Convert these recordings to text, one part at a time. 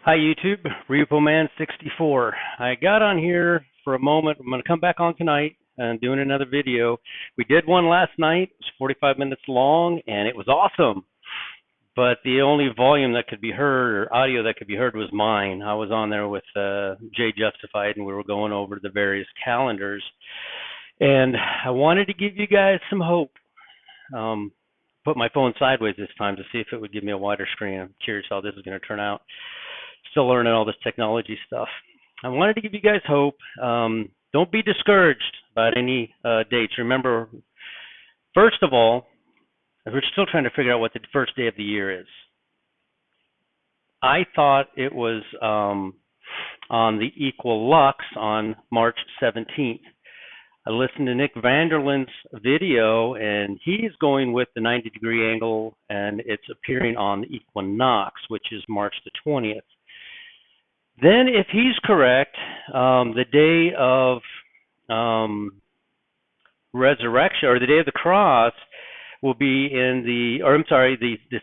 Hi YouTube, RepoMan64. I got on here for a moment. I'm going to come back on tonight and doing another video. We did one last night. It was 45 minutes long and it was awesome. But the only volume that could be heard or audio that could be heard was mine. I was on there with Jay Justified and we were going over the various calendars. And I wanted to give you guys some hope. Put my phone sideways this time to see if it would give me a wider screen. I'm curious how this is going to turn out. Still learning all this technology stuff. I wanted to give you guys hope. Don't be discouraged about any dates. Remember, first of all, we're still trying to figure out what the first day of the year is. I thought it was on the equilux on March 17th. I listened to Nick Vanderlin's video, and he's going with the 90-degree angle, and it's appearing on the equinox, which is March the 20th. Then, if he's correct, the day of resurrection, or the day of the cross, will be in the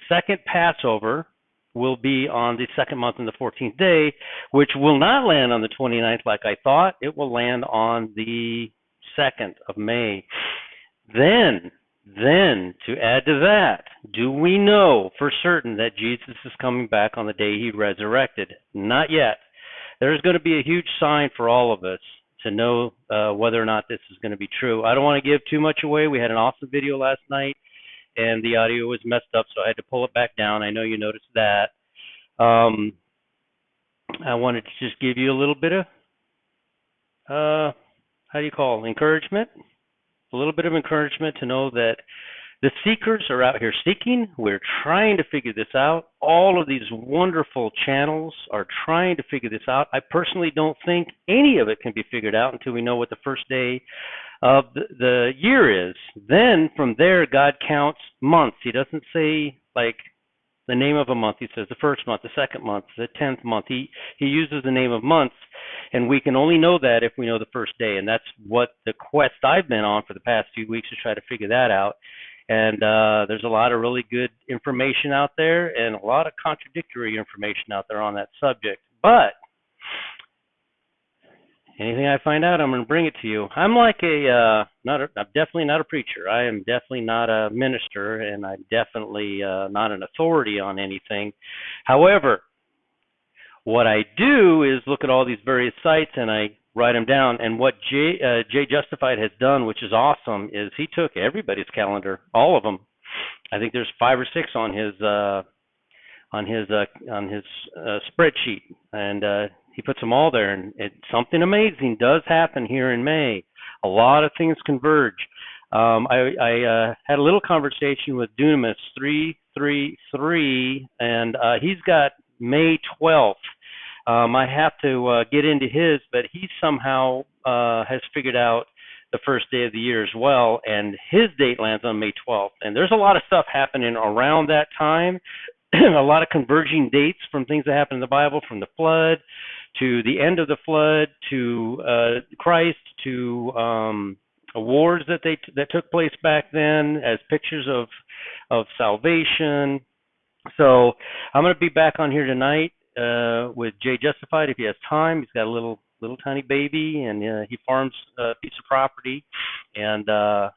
second Passover will be on the second month and the 14th day, which will not land on the 29th like I thought. It will land on the 2nd of May. Then, to add to that, do we know for certain that Jesus is coming back on the day he resurrected? Not yet. There's going to be a huge sign for all of us to know whether or not this is going to be true. I don't want to give too much away. We had an awesome video last night, and the audio was messed up, so I had to pull it back down. I know you noticed that. I wanted to just give you a little bit of, encouragement? A little bit of encouragement to know that the seekers are out here seeking. We're trying to figure this out. All of these wonderful channels are trying to figure this out. I personally don't think any of it can be figured out until we know what the first day of the year is. Then from there, God counts months. He doesn't say like the name of a month. He says the first month, the second month, the 10th month. He uses the name of months, and we can only know that if we know the first day. And that's what the quest I've been on for the past few weeks, to try to figure that out. And there's a lot of really good information out there and a lot of contradictory information out there on that subject. But anything I find out, I'm going to bring it to you. I'm like I'm definitely not a preacher. I am definitely not a minister, and I'm definitely not an authority on anything. However, what I do is look at all these various sites and I write them down. And what Jay Justified has done, which is awesome, is he took everybody's calendar, all of them. I think there's 5 or 6 on his spreadsheet, and he puts them all there. And something amazing does happen here in May. A lot of things converge. I had a little conversation with Dunamis 333, and he's got May 12th. I have to get into his, but he somehow has figured out the first day of the year as well, and his date lands on May 12th. And there's a lot of stuff happening around that time, a lot of converging dates from things that happen in the Bible, from the flood to the end of the flood to Christ to wars that took place back then as pictures of salvation. So I'm going to be back on here tonight with Jay Justified if he has time. He's got a little tiny baby, and he farms a piece of property. And my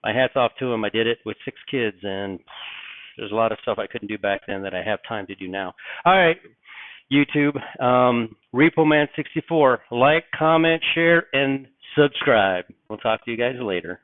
hat's off to him. I did it with 6 kids, and there's a lot of stuff I couldn't do back then that I have time to do now. All right, YouTube, RepoMan64. Like, comment, share, and subscribe. We'll talk to you guys later.